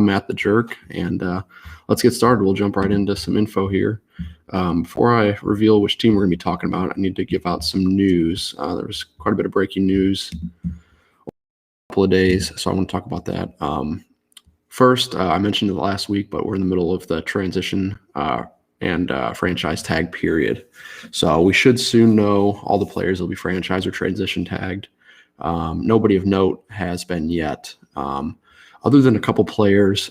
Matt the Jerk, and let's get started. We'll jump right into some info here. Before I reveal which team we're going to be talking about, I need to give out some news. There was quite a bit of breaking news a couple of days, so I want to talk about that. First, I mentioned it last week, but we're in the middle of the transition and franchise tag period. So we should soon know all the players will be franchise or transition tagged. Nobody of note has been yet, other than a couple players,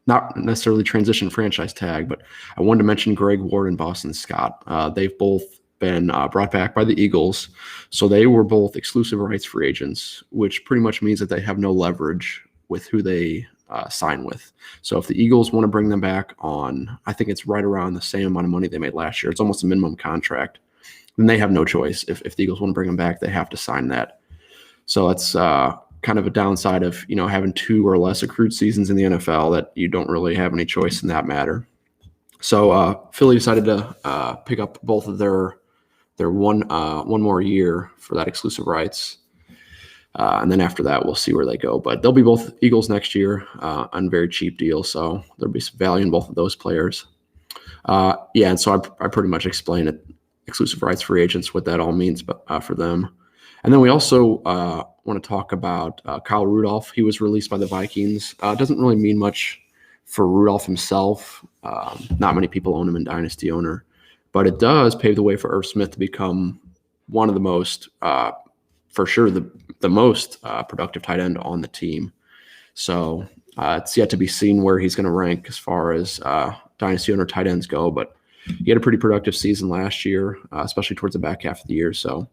not necessarily transition franchise tag, but I wanted to mention Greg Ward and Boston Scott. They've both been brought back by the Eagles. So they were both exclusive rights free agents, which pretty much means that they have no leverage with who they sign with. So if the Eagles want to bring them back on, I think it's right around the same amount of money they made last year. It's almost a minimum contract. Then they have no choice. If the Eagles want to bring them back, they have to sign that. So that's kind of a downside of, having 2 or less accrued seasons in the NFL, that you don't really have any choice in that matter. So Philly decided to pick up both of their one more year for that exclusive rights. And then after that, we'll see where they go. But they'll be both Eagles next year on very cheap deals. So there'll be some value in both of those players. And so I pretty much explained it, exclusive rights free agents, what that all means for them. And then we also want to talk about Kyle Rudolph. He was released by the Vikings. Doesn't really mean much for Rudolph himself. Not many people own him in Dynasty Owner. But it does pave the way for Irv Smith to become one of the most for sure the most productive tight end on the team. So it's yet to be seen where he's going to rank as far as Dynasty Owner tight ends go. But he had a pretty productive season last year, especially towards the back half of the year. So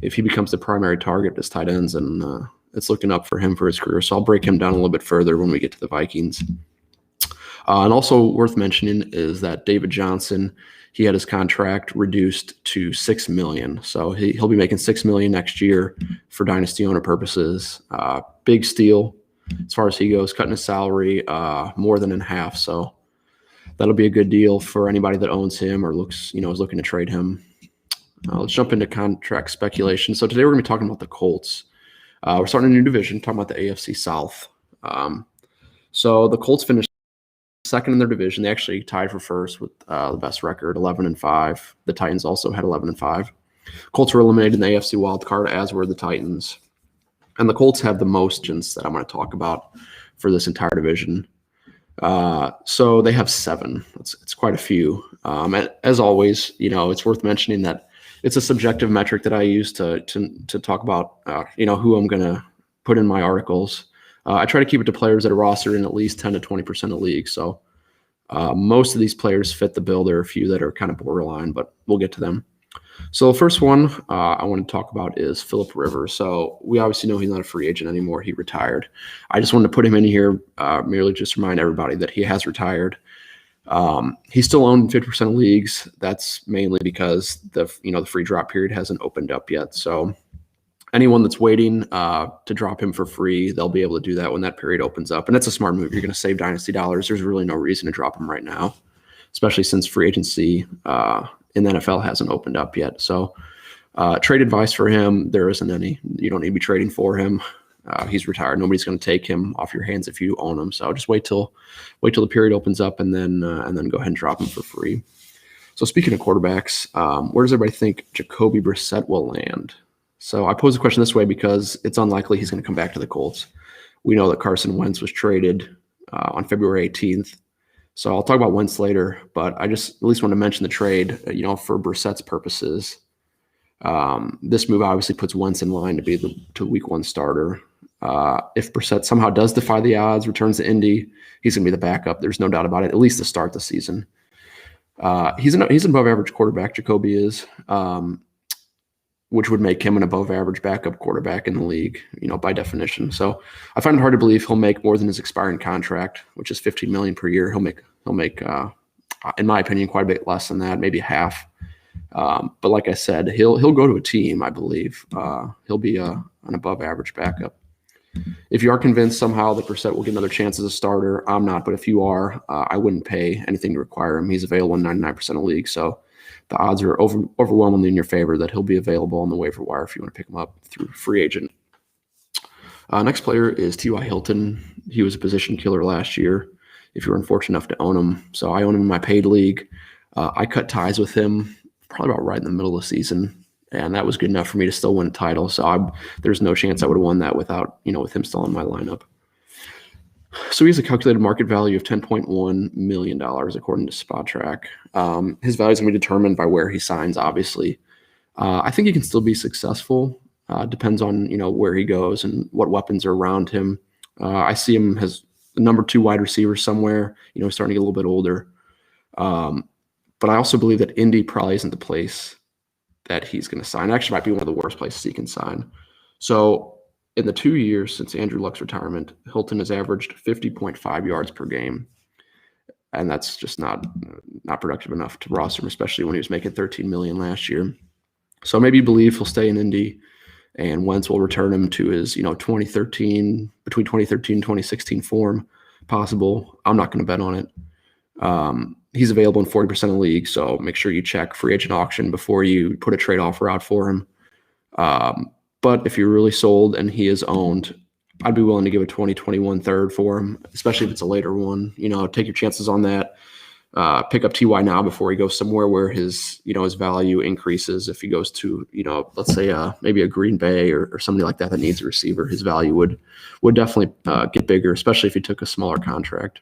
if he becomes the primary target as tight ends, and it's looking up for him for his career. So I'll break him down a little bit further when we get to the Vikings. And also worth mentioning is that David Johnson, he had his contract reduced to $6 million. So he'll be making $6 million next year for Dynasty Owner purposes. Big steal as far as he goes, cutting his salary more than in half. So that'll be a good deal for anybody that owns him or is looking to trade him. Let's jump into contract speculation. So today we're going to be talking about the Colts. We're starting a new division, talking about the AFC South. So the Colts finished second in their division. They actually tied for first with the best record, 11-5. The Titans also had 11-5. Colts were eliminated in the AFC wild card, as were the Titans. And the Colts have the most agents that I'm going to talk about for this entire division. So they have 7. It's quite a few. And as always, it's worth mentioning that it's a subjective metric that I use to talk about, who I'm going to put in my articles. I try to keep it to players that are rostered in at least 10 to 20% of leagues. So most of these players fit the bill. There are a few that are kind of borderline, but we'll get to them. So the first one I want to talk about is Phillip River. So we obviously know he's not a free agent anymore. He retired. I just wanted to put him in here merely just to remind everybody that he has retired. He's still owned 50% of leagues. That's mainly because the free drop period hasn't opened up yet. So anyone that's waiting to drop him for free, they'll be able to do that when that period opens up. And that's a smart move. You're going to save dynasty dollars. There's really no reason to drop him right now, especially since free agency in the NFL hasn't opened up yet. So trade advice for him, there isn't any. You don't need to be trading for him. He's retired. Nobody's going to take him off your hands if you own him. So just wait till the period opens up and then go ahead and drop him for free. So speaking of quarterbacks, where does everybody think Jacoby Brissett will land? So I pose the question this way because it's unlikely he's going to come back to the Colts. We know that Carson Wentz was traded on February 18th. So I'll talk about Wentz later, but I just at least want to mention the trade, for Brissett's purposes. This move obviously puts Wentz in line to be the week 1 starter. If Brissett somehow does defy the odds, returns to Indy, he's going to be the backup. There's no doubt about it, at least to start the season. He's an above average quarterback, Jacoby is, which would make him an above average backup quarterback in the league, by definition. So I find it hard to believe he'll make more than his expiring contract, which is $15 million per year. He'll make, in my opinion, quite a bit less than that, maybe half. But like I said, he'll go to a team, I believe. He'll be an above average backup. If you are convinced somehow that Brissett will get another chance as a starter, I'm not. But if you are, I wouldn't pay anything to require him. He's available in 99% of leagues. So the odds are overwhelmingly in your favor that he'll be available on the waiver wire if you want to pick him up through free agent. Next player is T.Y. Hilton. He was a position killer last year, if you were unfortunate enough to own him. So I own him in my paid league. I cut ties with him probably about right in the middle of the season, and that was good enough for me to still win a title. So there's no chance I would have won that without, with him still in my lineup. So he has a calculated market value of $10.1 million, according to SpotTrack. His value is going to be determined by where he signs, obviously. I think he can still be successful. Depends on, where he goes and what weapons are around him. I see him as the number 2 wide receiver somewhere, starting to get a little bit older. But I also believe that Indy probably isn't the place that he's going to sign. Actually, might be one of the worst places he can sign. So in the 2 years since Andrew Luck's retirement, Hilton has averaged 50.5 yards per game. And that's just not productive enough to roster him, especially when he was making $13 million last year. So maybe you believe he'll stay in Indy and Wentz will return him to his, between 2013 and 2016 form possible. I'm not going to bet on it. He's available in 40% of the league, so make sure you check free agent auction before you put a trade offer out for him. But if you're really sold and he is owned, I'd be willing to give a 2021 third for him, especially if it's a later one. Take your chances on that. Pick up TY now before he goes somewhere where his value increases. If he goes to, let's say maybe a Green Bay or somebody like that needs a receiver, his value would definitely get bigger, especially if he took a smaller contract.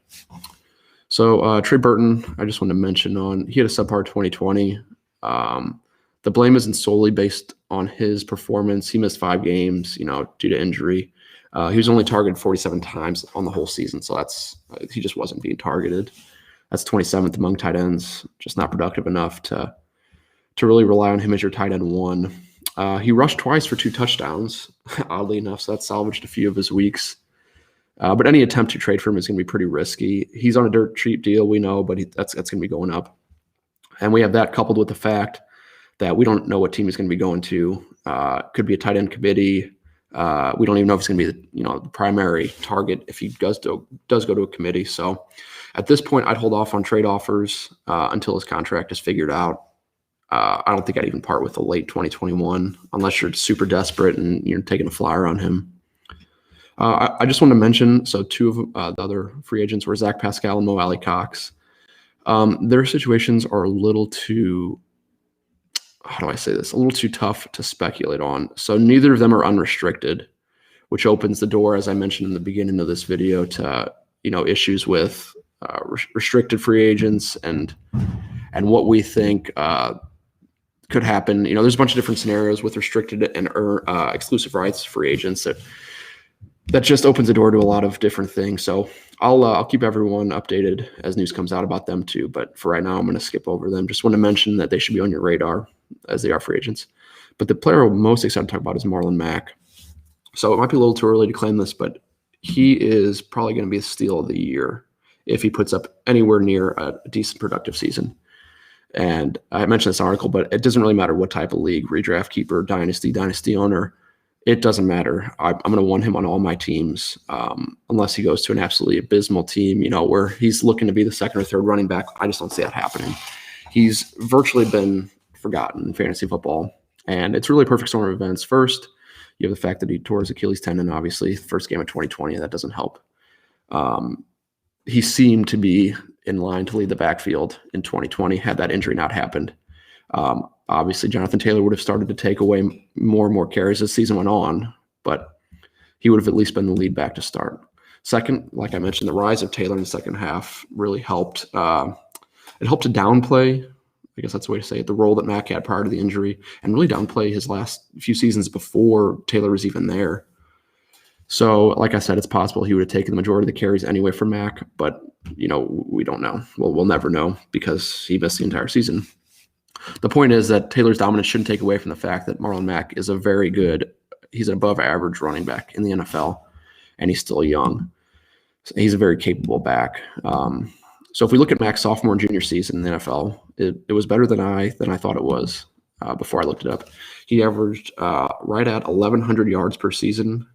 So Trey Burton, I just wanted to mention he had a subpar 2020. The blame isn't solely based on his performance. He missed 5 games, due to injury. He was only targeted 47 times on the whole season, so he just wasn't being targeted. That's 27th among tight ends, just not productive enough to really rely on him as your tight end 1. He rushed twice for 2 touchdowns, oddly enough, so that salvaged a few of his weeks. But any attempt to trade for him is going to be pretty risky. He's on a dirt cheap deal, we know, but that's going to be going up. And we have that coupled with the fact that we don't know what team he's going to be going to. Could be a tight end committee. We don't even know if it's going to be the primary target if he does go to a committee. So at this point, I'd hold off on trade offers until his contract is figured out. I don't think I'd even part with the late 2021 unless you're super desperate and you're taking a flyer on him. I just want to mention, so 2 of the other free agents were Zach Pascal and Mo Alley-Cox. Their situations are a little too, how do I say this, a little too tough to speculate on. So neither of them are unrestricted, which opens the door, as I mentioned in the beginning of this video, to issues with restricted free agents and what we think could happen. There's a bunch of different scenarios with restricted and exclusive rights free agents that just opens the door to a lot of different things. So I'll keep everyone updated as news comes out about them too. But for right now, I'm going to skip over them. Just want to mention that they should be on your radar as they are free agents. But the player I'm most excited to talk about is Marlon Mack. So it might be a little too early to claim this, but he is probably going to be a steal of the year if he puts up anywhere near a decent productive season. And I mentioned this article, but it doesn't really matter what type of league, redraft keeper, dynasty owner. It doesn't matter. I'm going to want him on all my teams unless he goes to an absolutely abysmal team, where he's looking to be the second or third running back. I just don't see that happening. He's virtually been forgotten in fantasy football, and it's really a perfect storm of events. First, you have the fact that he tore his Achilles tendon, obviously, first game of 2020. That doesn't help. He seemed to be in line to lead the backfield in 2020 had that injury not happened. Obviously, Jonathan Taylor would have started to take away more and more carries as the season went on, but he would have at least been the lead back to start. Second, like I mentioned, the rise of Taylor in the second half really helped. It helped to downplay, I guess that's the way to say it, the role that Mack had prior to the injury, and really downplay his last few seasons before Taylor was even there. So, like I said, it's possible he would have taken the majority of the carries anyway from Mack, but, we don't know. We'll never know because he missed the entire season. The point is that Taylor's dominance shouldn't take away from the fact that Marlon Mack is he's an above average running back in the NFL, and he's still young. So he's a very capable back. So if we look at Mack's sophomore and junior season in the NFL, it was better than I thought it was before I looked it up. He averaged right at 1,100 yards per season,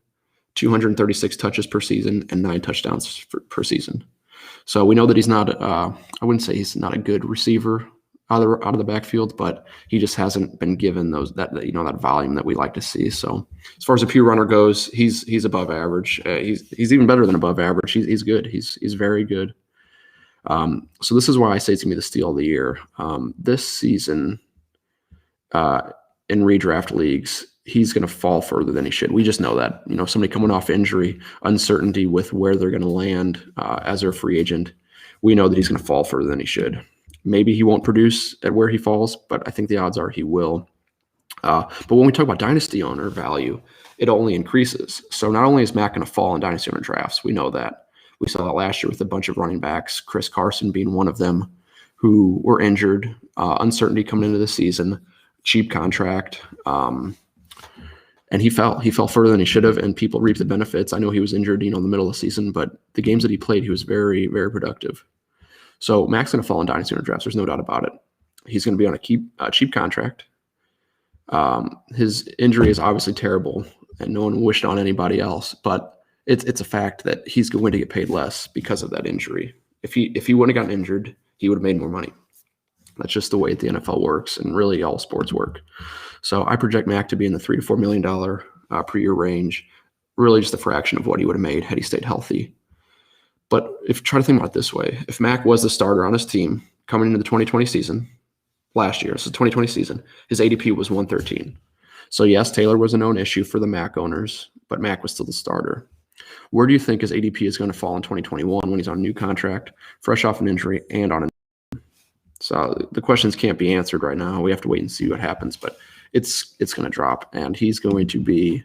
236 touches per season, and 9 touchdowns per season. So we know that he's not, I wouldn't say he's not a good receiver. out of the backfield, but he just hasn't been given that volume that we like to see. So as far as a pure runner goes, he's above average. He's even better than above average. He's good. He's very good. So this is why I say it's gonna be the steal of the year. This season, in redraft leagues, he's going to fall further than he should. We just know that. Somebody coming off injury, uncertainty with where they're going to land as their free agent, we know that he's going to fall further than he should. Maybe he won't produce at where he falls, but I think the odds are he will. But when we talk about dynasty owner value, it only increases. So not only is Mack going to fall in dynasty owner drafts, we know that. We saw that last year with a bunch of running backs, Chris Carson being one of them, who were injured, uncertainty coming into the season, cheap contract, and he fell further than he should have, and people reaped the benefits. I know he was injured, in the middle of the season, but the games that he played, he was very, very productive. So Mack's going to fall in dynasty owner drafts. There's no doubt about it. He's going to be on a cheap contract. His injury is obviously terrible, and no one wished on anybody else, but it's a fact that he's going to get paid less because of that injury. If he wouldn't have gotten injured, he would have made more money. That's just the way the NFL works, and really all sports work. So I project Mack to be in the $3 to $4 million per year range, really just a fraction of what he would have made had he stayed healthy. But try to think about it this way. If Mack was the starter on his team coming into the 2020 season, last year, so 2020 season, his ADP was 113. So yes, Taylor was a known issue for the Mack owners, but Mack was still the starter. Where do you think his ADP is going to fall in 2021 when he's on a new contract, fresh off an injury, and on a So the questions can't be answered right now. We have to wait and see what happens, but it's going to drop, and he's going to be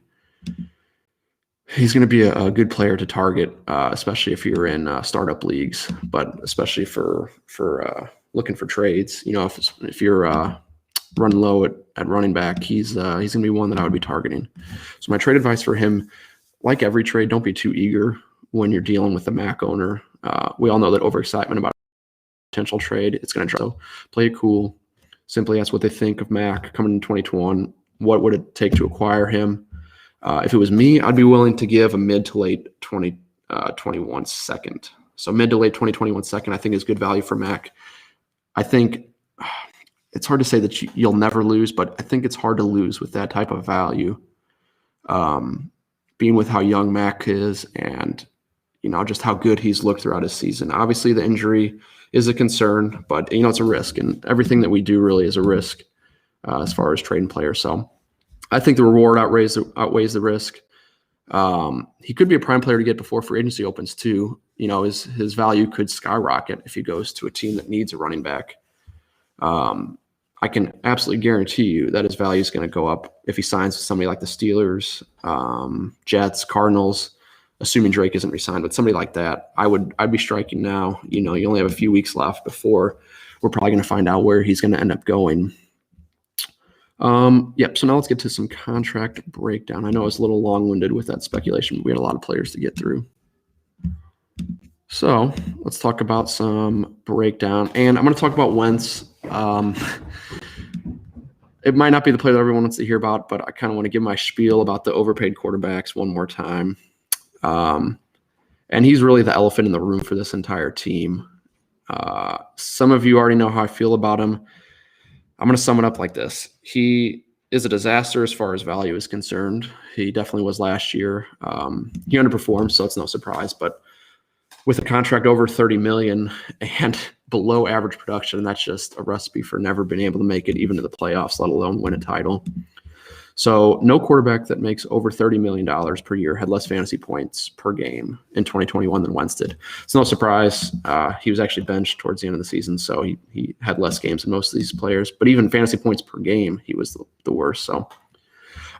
a good player to target, especially if you're in startup leagues, but especially for looking for trades. If you're running low at running back, he's going to be one that I would be targeting. So my trade advice for him, like every trade, don't be too eager when you're dealing with the Mack owner. We all know that overexcitement about potential trade, it's going to drop. So play it cool. Simply ask what they think of Mack coming in 2021. What would it take to acquire him? If it was me, I'd be willing to give a mid to late 2021 second. So mid to late 2021 second, I think is good value for Mack. I think it's hard to say that you'll never lose, but I think it's hard to lose with that type of value. Being with how young Mack is and just how good he's looked throughout his season. Obviously, the injury is a concern, but it's a risk, and everything that we do really is a risk as far as trading players. So I think the reward outweighs the risk. He could be a prime player to get before free agency opens too. His value could skyrocket if he goes to a team that needs a running back. I can absolutely guarantee you that his value is going to go up if he signs with somebody like the Steelers, Jets, Cardinals, assuming Drake isn't re-signed, but somebody like that. I'd be striking now. You only have a few weeks left before we're probably going to find out where he's going to end up going. Yep. So now let's get to some contract breakdown. I know it's a little long-winded with that speculation. We had a lot of players to get through. So let's talk about some breakdown, and I'm going to talk about Wentz. It might not be the player that everyone wants to hear about, but I kind of want to give my spiel about the overpaid quarterbacks one more time. And he's really the elephant in the room for this entire team. Some of you already know how I feel about him. I'm going to sum it up like this. He is a disaster as far as value is concerned. He definitely was last year. He underperformed, so it's no surprise. But with a contract over $30 million and below average production, that's just a recipe for never being able to make it even to the playoffs, let alone win a title. So no quarterback that makes over $30 million per year had less fantasy points per game in 2021 than Wentz did. It's no surprise. He was actually benched towards the end of the season, so he had less games than most of these players. But even fantasy points per game, he was the worst. So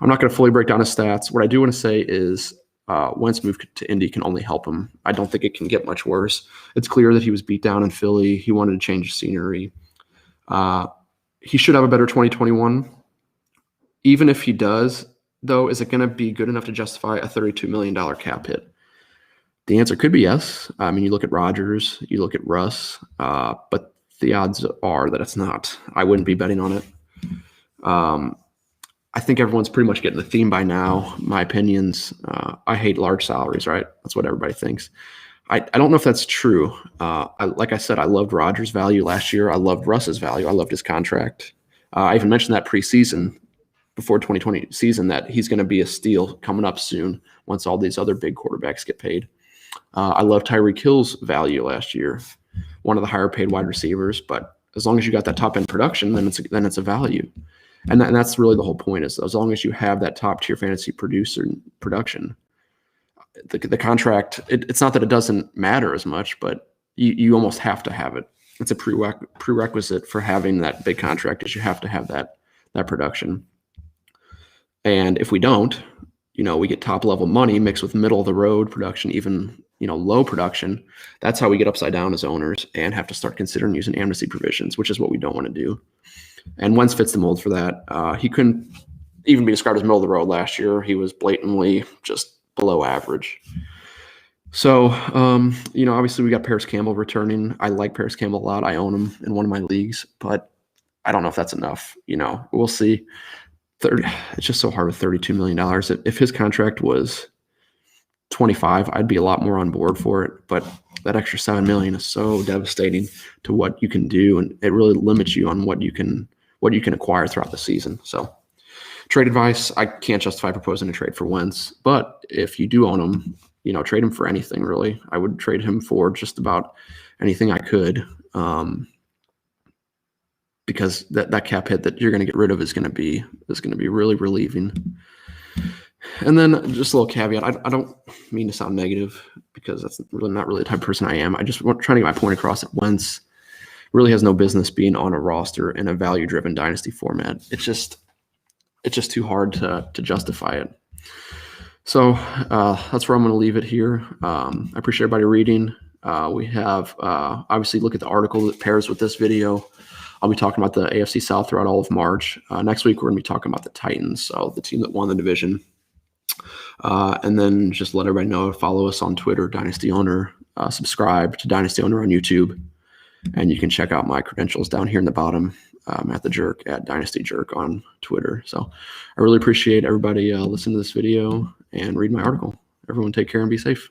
I'm not going to fully break down his stats. What I do want to say is Wentz move to Indy can only help him. I don't think it can get much worse. It's clear that he was beat down in Philly. He wanted to change the scenery. He should have a better 2021. Even if he does, though, is it going to be good enough to justify a $32 million cap hit? The answer could be yes. I mean, you look at Rodgers, you look at Russ, but the odds are that it's not. I wouldn't be betting on it. I think everyone's pretty much getting the theme by now. My opinions, I hate large salaries, right? That's what everybody thinks. I don't know if that's true. Like I said, I loved Rodgers' value last year. I loved Russ's value. I loved his contract. I even mentioned that preseason, before 2020 season, that he's going to be a steal coming up soon once all these other big quarterbacks get paid. I love Tyreek Hill's value last year, one of the higher paid wide receivers. But as long as you got that top end production, then it's a value, and that's really the whole point. Is as long as you have that top tier fantasy producer production, the contract. It's not that it doesn't matter as much, but you almost have to have it. It's a prerequisite for having that big contract. Is you have to have that production. And if we don't, we get top level money mixed with middle of the road production, even, low production. That's how we get upside down as owners and have to start considering using amnesty provisions, which is what we don't want to do. And Wentz fits the mold for that. He couldn't even be described as middle of the road last year. He was blatantly just below average. So, obviously we got Paris Campbell returning. I like Paris Campbell a lot. I own him in one of my leagues, but I don't know if that's enough. We'll see. It's just so hard with $32 million. If his contract was 25, I'd be a lot more on board for it. But that extra $7 million is so devastating to what you can do, and it really limits you on what you can acquire throughout the season. So, trade advice: I can't justify proposing a trade for Wentz, but if you do own him, trade him for anything really. I would trade him for just about anything I could. Because that cap hit that you're going to get rid of is going to be really relieving. And then just a little caveat: I don't mean to sound negative, because that's really not really the type of person I am. I just want trying to get my point across that Wentz really has no business being on a roster in a value-driven dynasty format. It's just too hard to justify it. So that's where I'm going to leave it here. I appreciate everybody reading. We have obviously look at the article that pairs with this video. I'll be talking about the AFC South throughout all of March. Next week, we're going to be talking about the Titans, so the team that won the division. And then just let everybody know, follow us on Twitter, Dynasty Owner, subscribe to Dynasty Owner on YouTube, and you can check out my credentials down here in the bottom at the Jerk, at Dynasty Jerk on Twitter. So I really appreciate everybody listening to this video and read my article. Everyone take care and be safe.